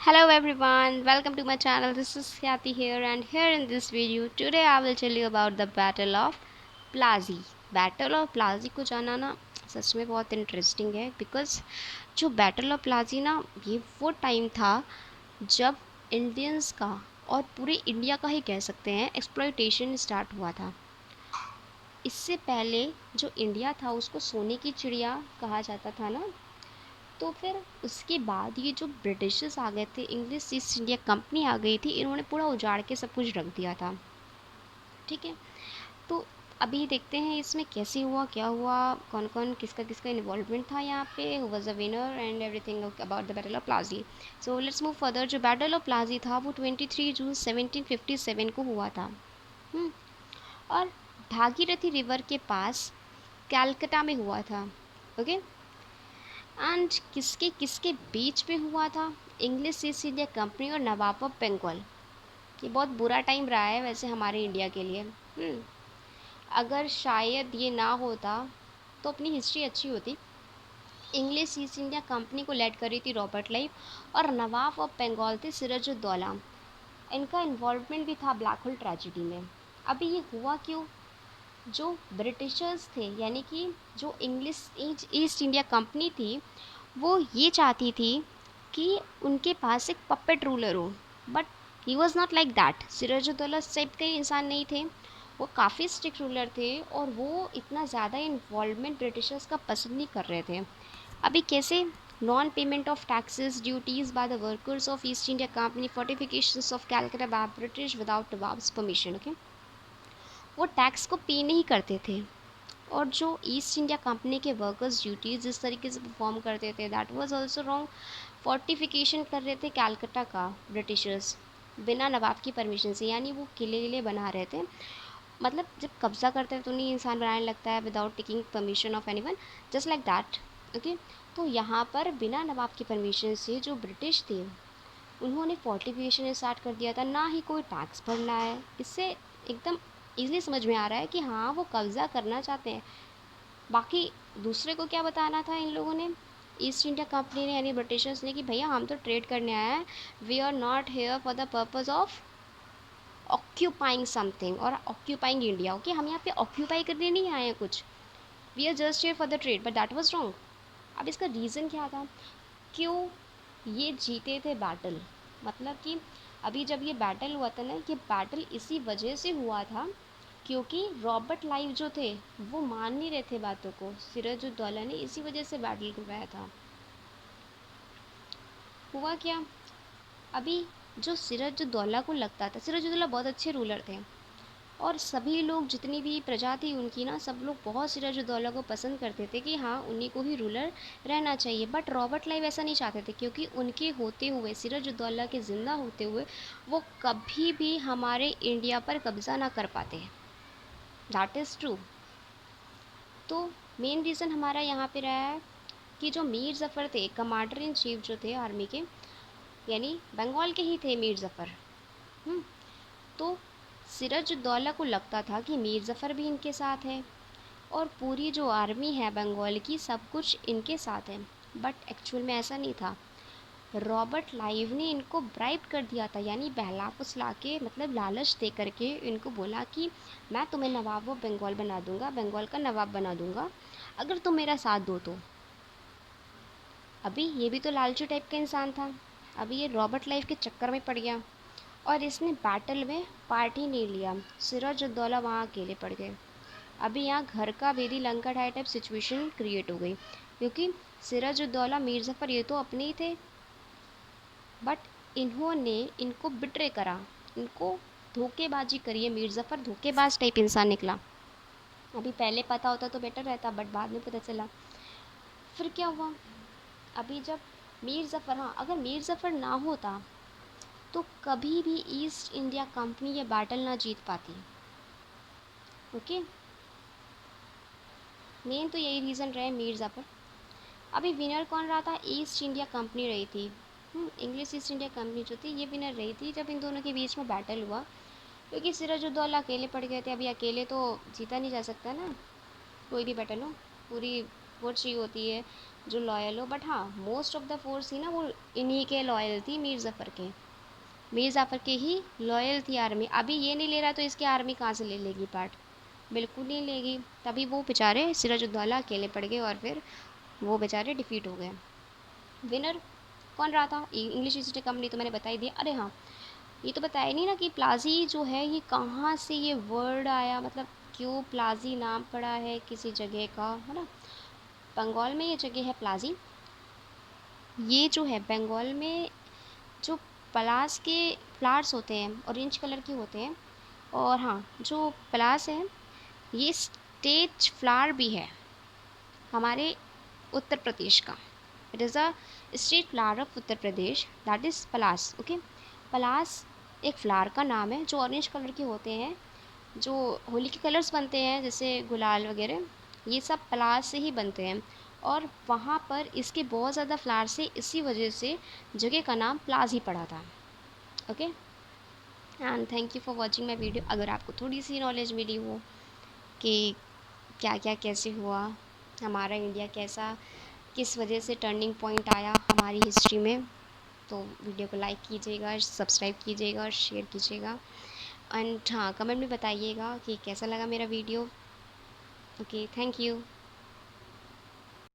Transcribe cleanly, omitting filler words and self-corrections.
Hello everyone, welcome to my channel. This is Khyati here, and here in this video today I will tell you about the Battle of Plazi. Battle of Plazi को जानना ना सच में बहुत interesting है because जो battle of प्लाजी ना ये वो टाइम था जब इंडियंस का और पूरे इंडिया का ही कह सकते हैं एक्सप्लॉयटेशन स्टार्ट हुआ था। इससे पहले जो इंडिया था उसको सोने की चिड़िया कहा जाता था ना, तो फिर उसके बाद ये जो ब्रिटिशर्स आ गए थे, इंग्लिश ईस्ट इंडिया कंपनी आ गई थी, इन्होंने पूरा उजाड़ के सब कुछ रख दिया था। ठीक है, तो अभी देखते हैं इसमें कैसे हुआ, क्या हुआ, कौन कौन किसका किसका इन्वॉल्वमेंट था यहाँ पे, who was the winner and everything about the battle of Plassey. So let's move further. जो बैटल ऑफ प्लाजी था वो 23 जून 1757 को हुआ था। हम्म, और भागीरथी रिवर के पास कैलकटा में हुआ था। ओके, एंड किसके किसके बीच में हुआ था? इंग्लिश ईस्ट इंडिया कंपनी और नवाब ऑफ बंगाल। ये बहुत बुरा टाइम रहा है वैसे हमारे इंडिया के लिए। अगर शायद ये ना होता तो अपनी हिस्ट्री अच्छी होती। इंग्लिश ईस्ट इंडिया कंपनी को लेड करी थी रॉबर्ट क्लाइव, और नवाब ऑफ बंगाल थे सिराजुद्दौला। इनका इन्वॉल्वमेंट भी था ब्लैक होल ट्रेजिडी में। अभी ये हुआ क्यों? जो ब्रिटिशर्स थे, यानी कि जो इंग्लिश ईस्ट इंडिया कंपनी थी, वो ये चाहती थी कि उनके पास एक पपेट रूलर हो। But he was not like that. Sirajuddaula type के इंसान नहीं थे, वो काफ़ी स्ट्रिक्ट रूलर थे और वो इतना ज़्यादा इन्वॉल्वमेंट ब्रिटिशर्स का पसंद नहीं कर रहे थे। अभी कैसे? Non payment of taxes duties by the workers of east India company, fortifications of Calcutta by British without nawabs permission. Okay, वो टैक्स को पे नहीं करते थे, और जो ईस्ट इंडिया कंपनी के वर्कर्स ड्यूटीज़ जिस तरीके से परफॉर्म करते थे, that was also wrong. Fortification कर रहे थे कैलकटा का ब्रिटिशर्स बिना नवाब की परमिशन से, यानी वो किले किले बना रहे थे। मतलब जब कब्जा करते हैं तो नहीं इंसान बनाने लगता है without taking permission of anyone, just like that. Okay, तो यहाँ पर बिना नवाब की परमिशन से जो ब्रिटिश थे उन्होंने फोर्टिफिकेशन स्टार्ट कर दिया था। ना ही कोई टैक्स भरना है, इससे एकदम इजीली समझ में आ रहा है कि हाँ वो कब्ज़ा करना चाहते हैं। बाकी दूसरे को क्या बताना था इन लोगों ने, ईस्ट इंडिया कंपनी ने यानी ब्रिटिशर्स ने, कि भैया हम तो ट्रेड करने आए हैं, we are not here for the purpose of occupying something और ऑक्यूपाइंग इंडिया। ओके, हम यहाँ पे ऑक्यूपाई करने नहीं आए हैं कुछ, we are just here for the trade, but that was wrong. अब इसका रीज़न क्या था, क्यों ये जीते थे बैटल? मतलब कि अभी जब ये बैटल हुआ था ना, ये बैटल इसी वजह से हुआ था क्योंकि रॉबर्ट लाइव जो थे वो मान नहीं रहे थे बातों को। सिराजुद्दौला ने इसी वजह से बैटल करवाया था। हुआ क्या? अभी जो सिराजुद्दौला को लगता था, सिराजुद्दौला बहुत अच्छे रूलर थे, और सभी लोग जितनी भी प्रजा थी उनकी ना, सब लोग बहुत सिराजुद्दौला को पसंद करते थे कि हाँ उन्हीं को ही रूलर रहना चाहिए। बट रॉबर्ट क्लाइव ऐसा नहीं चाहते थे, क्योंकि उनके होते हुए, सिराजुद्दौला के ज़िंदा होते हुए, वो कभी भी हमारे इंडिया पर कब्ज़ा ना कर पाते। That is true. तो मेन रीज़न हमारा यहाँ पे रहा है कि जो मीर ज़फ़र थे, कमांडर इन चीफ जो थे आर्मी के, यानी बंगाल के ही थे मीर ज़फ़र। तो सिराजुद्दौला को लगता था कि मीर ज़फ़र भी इनके साथ है और पूरी जो आर्मी है बंगाल की, सब कुछ इनके साथ है। बट एक्चुअल में ऐसा नहीं था। रॉबर्ट लाइव ने इनको ब्राइब कर दिया था, यानी बहला फुसला के, मतलब लालच दे करके इनको बोला कि मैं तुम्हें नवाब ऑफ बंगाल बना दूंगा, बंगाल का नवाब बना दूंगा, अगर तुम मेरा साथ दो तो। अभी ये भी तो लालची टाइप का इंसान था। अभी ये रॉबर्ट लाइव के चक्कर में पड़ गया और इसने बैटल में पार्ट ही नहीं लिया। सिराजुद्दौला वहाँ अकेले पड़ गए। अभी यहाँ घर का भेदी लंका ढाई टाइप सिचुएशन क्रिएट हो गई, क्योंकि सिराजुद्दौला मीर ज़फ़र ये तो अपने ही थे, बट इन्होंने इनको बिट्रे करा, इनको धोखेबाजी करी है। मीर ज़फ़र धोखेबाज टाइप इंसान निकला। अभी पहले पता होता तो बेटर रहता, बट बाद में पता चला। फिर क्या हुआ? अभी जब मीर ज़फ़र, हाँ अगर मीर ज़फ़र ना होता तो कभी भी ईस्ट इंडिया कंपनी ये बैटल ना जीत पाती। ओके, मेन तो यही रीज़न रहे मीर ज़फ़र। अभी विनर कौन रहा था? ईस्ट इंडिया कंपनी रही थी। इंग्लिश ईस्ट इंडिया कंपनी जो थी ये विनर रही थी जब इन दोनों के बीच में बैटल हुआ, क्योंकि सिराजुद्दौला अकेले पड़ गए थे। अभी अकेले तो जीता नहीं जा सकता ना, कोई भी बैटल हो, पूरी फोर्स चाहिए होती है, जो लॉयल हो, बट हाँ मोस्ट ऑफ द फोर्स थी ना वो इन्हीं के लॉयल थी, मीर ज़फ़र के। मीर ज़ाफ़र के ही लॉयल थी आर्मी। अभी ये नहीं ले रहा तो इसकी आर्मी कहाँ से ले लेगी पार्ट, बिल्कुल नहीं लेगी। तभी वो बेचारे सिराजुद्दौला अकेले पड़ गए और फिर वो बेचारे डिफीट हो गए। विनर कौन रहा था? इंग्लिश ईस्ट इंडिया कंपनी, तो मैंने बता ही दिया। अरे हाँ, ये तो बताया नहीं ना कि प्लाजी जो है ये कहाँ से ये वर्ड आया, मतलब क्यों प्लाजी नाम पड़ा है किसी जगह का, है ना। बंगाल में ये जगह है प्लाजी। ये जो है बंगाल में जो पलास के फ्लावर्स होते हैं ऑरेंज कलर के होते हैं। और हाँ, जो पलास है ये स्टेट फ्लावर भी है हमारे उत्तर प्रदेश का। It is a state flower of Uttar Pradesh, that is palash. Okay, पलास एक फ्लावर का नाम है जो ऑरेंज कलर के होते हैं। जो होली के कलर्स बनते हैं जैसे गुलाल वगैरह, ये सब पलास से ही बनते हैं। और वहाँ पर इसके बहुत ज़्यादा फ्लावर से, इसी वजह से जगह का नाम प्लाज ही पड़ा था। Okay, and thank you for watching my video. अगर आपको थोड़ी सी नॉलेज मिली हो कि क्या क्या कैसे हुआ, हमारा इंडिया कैसा, किस वजह से टर्निंग पॉइंट आया हमारी हिस्ट्री में, तो वीडियो को लाइक कीजिएगा, सब्सक्राइब कीजिएगा और शेयर कीजिएगा। एंड हाँ, कमेंट में बताइएगा कि कैसा लगा मेरा वीडियो। Okay, thank you.